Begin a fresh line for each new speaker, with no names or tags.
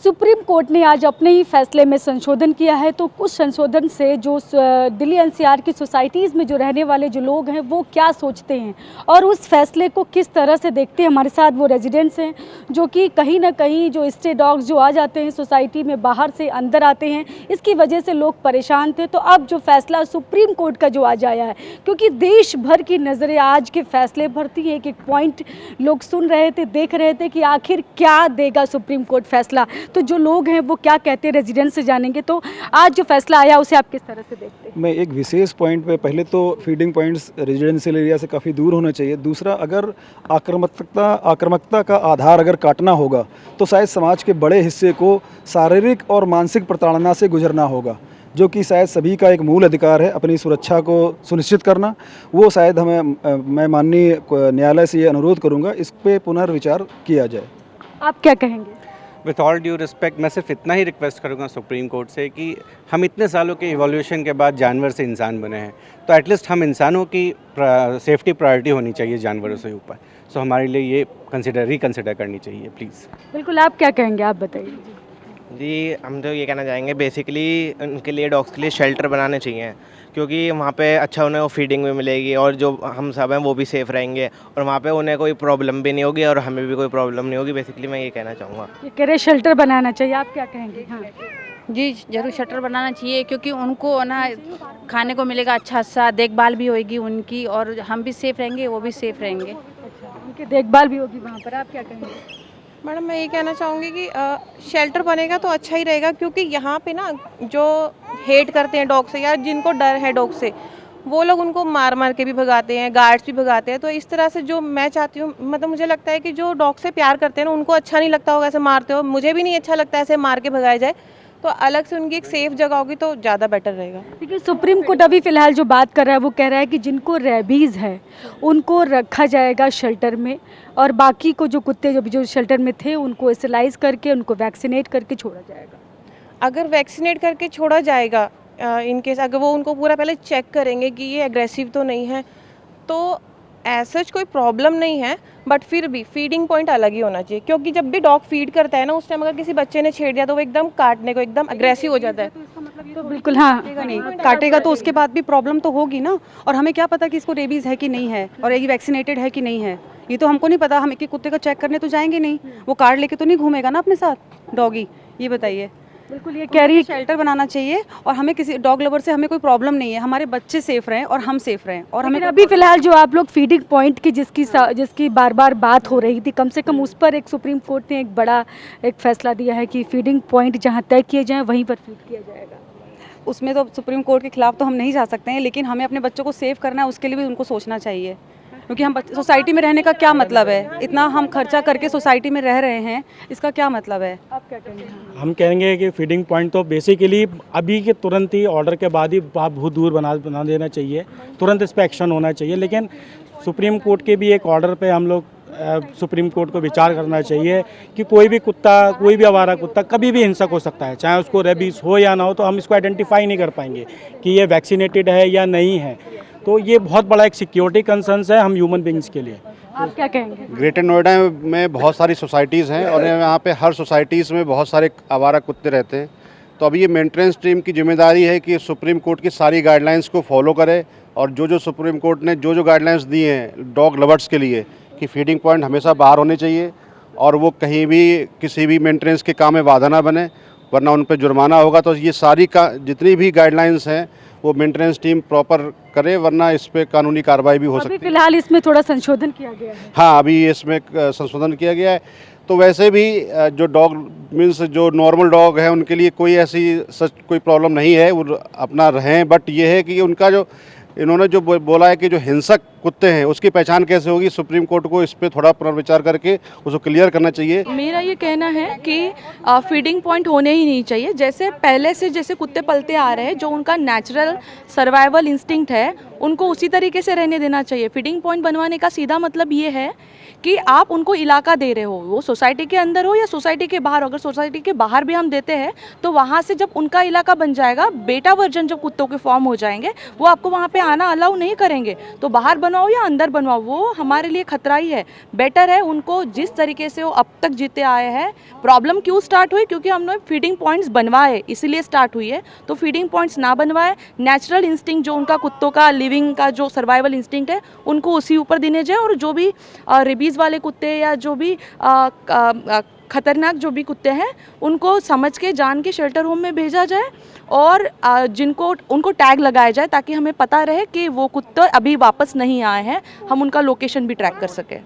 Supreme court ने आज अपने ही फैसले में संशोधन किया है। तो कुछ संशोधन से जो दिल्ली एनसीआर की सोसाइटीज़ में जो रहने वाले जो लोग हैं वो क्या सोचते हैं और उस फैसले को किस तरह से देखते हैं। हमारे साथ वो रेजिडेंट्स हैं जो कि कहीं ना कहीं जो स्ट्रे डॉग्स जो आ जाते हैं सोसाइटी में, बाहर से अंदर आते हैं, इसकी वजह से लोग परेशान थे। तो अब जो फैसला सुप्रीम कोर्ट का जो आज आया है, क्योंकि देश भर की नज़रें आज के फैसले पर थी, एक एक पॉइंट लोग सुन रहे थे, देख रहे थे कि आखिर क्या देगा सुप्रीम कोर्ट फैसला। तो जो लोग हैं वो क्या कहते हैं रेजिडेंट से जानेंगे। तो आज जो फैसला आया उसे आप किस तरह से देखते हैं?
मैं एक विशेष पॉइंट पे, पहले तो फीडिंग पॉइंट्स रेजिडेंशियल एरिया से काफ़ी दूर होना चाहिए। दूसरा, अगर आक्रामकता का आधार अगर काटना होगा तो शायद समाज के बड़े हिस्से को शारीरिक और मानसिक प्रताड़ना से गुजरना होगा, जो कि शायद सभी का एक मूल अधिकार है अपनी सुरक्षा को सुनिश्चित करना। वो शायद मैं माननीय न्यायालय से ये अनुरोध करूँगा इस पर पुनर्विचार किया जाए।
आप क्या कहेंगे?
विथ ऑल ड्यू रिस्पेक्ट, मैं सिर्फ इतना ही रिक्वेस्ट करूँगा सुप्रीम कोर्ट से कि हम इतने सालों के इवोल्यूशन के बाद जानवर से इंसान बने हैं, तो एटलीस्ट हम इंसानों की सेफ्टी प्रायोरिटी होनी चाहिए जानवरों से ऊपर। सो हमारे लिए ये रिकन्सिडर करनी चाहिए प्लीज़।
बिल्कुल, आप क्या कहेंगे, आप बताइए।
जी, हम तो ये कहना चाहेंगे बेसिकली उनके लिए, डॉग्स के लिए शेल्टर बनाने चाहिए, क्योंकि वहाँ पे अच्छा उन्हें वो फीडिंग भी मिलेगी और जो हम सब हैं वो भी सेफ़ रहेंगे और वहाँ पे उन्हें कोई प्रॉब्लम भी नहीं होगी और हमें भी कोई प्रॉब्लम नहीं होगी। बेसिकली मैं ये कहना चाहूँगा।
ये कह रहे शेल्टर बनाना चाहिए, आप क्या कहेंगे? हाँ
जी, ज़रूर शटर बनाना चाहिए, क्योंकि उनको ना खाने को मिलेगा, अच्छा सा देखभाल भी होगी उनकी और हम भी सेफ़ रहेंगे, वो भी सेफ़ रहेंगे।
अच्छा, उनकी देखभाल भी होगी वहाँ पर। आप क्या कहेंगे?
मैडम, मैं ये कहना चाहूँगी कि शेल्टर बनेगा तो अच्छा ही रहेगा, क्योंकि यहाँ पे ना जो हेट करते हैं डॉग से या जिनको डर है डॉग से, वो लोग उनको मार मार के भी भगाते हैं, गार्ड्स भी भगाते हैं। तो इस तरह से जो मैं चाहती हूँ, मतलब मुझे लगता है कि जो डॉग से प्यार करते हैं ना, उनको अच्छा नहीं लगता होगा ऐसे मारते हो। मुझे भी नहीं अच्छा लगता ऐसे मार के भगाया जाए, तो अलग से उनकी एक सेफ जगह होगी तो ज़्यादा बेटर रहेगा।
लेकिन सुप्रीम कोर्ट अभी फ़िलहाल जो बात कर रहा है वो कह रहा है कि जिनको रेबीज़ है उनको रखा जाएगा शेल्टर में और बाकी को जो कुत्ते जो शेल्टर में थे उनको स्टेलाइज करके, उनको वैक्सीनेट करके छोड़ा जाएगा।
अगर वैक्सीनेट करके छोड़ा जाएगा, इन केस अगर वो उनको पूरा पहले चेक करेंगे कि ये एग्रेसिव तो नहीं है, तो ऐसा कोई प्रॉब्लम नहीं है। बट फिर भी फीडिंग पॉइंट अलग ही होना चाहिए, क्योंकि जब भी डॉग फीड करता है ना, उस टाइम अगर किसी बच्चे ने छेड़ दिया तो वो एकदम काटने को एकदम अग्रेसिव हो जाता है।
तो बिल्कुल हाँ,
नहीं काटेगा तो उसके बाद भी प्रॉब्लम तो होगी ना। और हमें क्या पता कि इसको रेबीज़ है कि नहीं है और ये वैक्सीनेटेड है कि नहीं है, ये तो हमको नहीं पता। हम एक कुत्ते का चेक करने तो जाएंगे नहीं, वो कार्ड लेके तो नहीं घूमेगा ना अपने साथ डॉगी। ये बताइए।
बिल्कुल ये कह रही है
शेल्टर बनाना चाहिए और हमें किसी डॉग लवर से हमें कोई प्रॉब्लम नहीं है, हमारे बच्चे सेफ रहें और हम सेफ रहें। और हमें
अभी फ़िलहाल जो आप लोग फीडिंग पॉइंट की जिसकी बार बार बात हो रही थी, कम से कम उस पर एक सुप्रीम कोर्ट ने एक बड़ा फैसला दिया है कि फीडिंग पॉइंट जहाँ तय किए जाएँ वहीं पर फीड किया जाएगा।
उसमें तो सुप्रीम कोर्ट के खिलाफ तो हम नहीं जा सकते हैं, लेकिन हमें अपने बच्चों को सेव करना है, उसके लिए भी उनको सोचना चाहिए। क्योंकि हम सोसाइटी में रहने का क्या मतलब है, इतना हम खर्चा करके सोसाइटी में रह रहे हैं, इसका क्या मतलब है?
आप क्या कहेंगे?
हम कहेंगे कि फीडिंग पॉइंट तो बेसिकली अभी के तुरंत ही ऑर्डर के बाद ही बहुत दूर बना देना चाहिए, तुरंत इस पर एक्शन होना चाहिए। लेकिन सुप्रीम कोर्ट के भी एक ऑर्डर पे हम लोग सुप्रीम कोर्ट को विचार करना चाहिए कि कोई भी कुत्ता, कोई भी आवारा कुत्ता कभी भी हिंसक हो सकता है, चाहे उसको रेबीज़ हो या ना हो। तो हम इसको आइडेंटिफाई नहीं कर पाएंगे कि ये वैक्सीनेटेड है या नहीं है। तो ये बहुत बड़ा एक सिक्योरिटी कंसर्न्स है हम ह्यूमन बींग्स के लिए।
आप क्या कहेंगे?
ग्रेटर नोएडा में बहुत सारी सोसाइटीज़ हैं और यहाँ पे हर सोसाइटीज़ में बहुत सारे आवारा कुत्ते रहते हैं। तो अभी ये मेंटेनेंस टीम की जिम्मेदारी है कि सुप्रीम कोर्ट की सारी गाइडलाइंस को फॉलो करे और जो सुप्रीम कोर्ट ने जो गाइडलाइंस दी हैं डॉग लवर्स के लिए कि फीडिंग पॉइंट हमेशा बाहर होने चाहिए और वो कहीं भी किसी भी मेंटेनेंस के काम में बाधा ना बने, वरना उन पर जुर्माना होगा। तो ये सारी जितनी भी गाइडलाइंस हैं वो मेंटेनेंस टीम प्रॉपर करे, वरना इस पे कानूनी कार्रवाई भी हो सकती है।
फिलहाल इसमें थोड़ा संशोधन किया गया है।
हाँ, अभी इसमें संशोधन किया गया है। तो वैसे भी जो डॉग मीन्स जो नॉर्मल डॉग है उनके लिए कोई कोई प्रॉब्लम नहीं है, वो अपना रहें। बट ये है कि उनका जो इन्होंने जो बोला है कि जो हिंसक कुत्ते हैं उसकी पहचान कैसे होगी, सुप्रीम कोर्ट को इस पे थोड़ा पुनर्विचार करके उसको क्लियर करना चाहिए।
मेरा ये कहना है कि फीडिंग पॉइंट होने ही नहीं चाहिए। जैसे पहले से जैसे कुत्ते पलते आ रहे हैं, जो उनका नेचुरल सर्वाइवल इंस्टिंक्ट है, उनको उसी तरीके से रहने देना चाहिए। फीडिंग पॉइंट बनवाने का सीधा मतलब ये है कि आप उनको इलाका दे रहे हो, वो सोसाइटी के अंदर हो या सोसाइटी के बाहर। अगर सोसाइटी के बाहर भी हम देते हैं तो वहाँ से जब उनका इलाका बन जाएगा, बेटा वर्जन जब कुत्तों के फॉर्म हो जाएंगे, वो आपको वहाँ पे आना अलाउ नहीं करेंगे तो बाहर बनवाओ या अंदर बनवाओ, वो हमारे लिए खतरा ही है। बेटर है उनको जिस तरीके से वो अब तक जीते आए हैं। प्रॉब्लम क्यों स्टार्ट हुई? क्योंकि हमने फीडिंग पॉइंट्स बनवाए, इसीलिए स्टार्ट हुई है। तो फीडिंग पॉइंट्स ना बनवाए, नेचुरल इंस्टिंक्ट जो उनका कुत्तों का लिविंग का जो सर्वाइवल इंस्टिंक्ट है उनको उसी ऊपर देने जाए। और जो भी रेबीज़ वाले कुत्ते या जो भी खतरनाक जो भी कुत्ते हैं उनको समझ के जान के शेल्टर होम में भेजा जाए और जिनको उनको टैग लगाया जाए ताकि हमें पता रहे कि वो कुत्ते अभी वापस नहीं आए हैं, हम उनका लोकेशन भी ट्रैक कर सकें।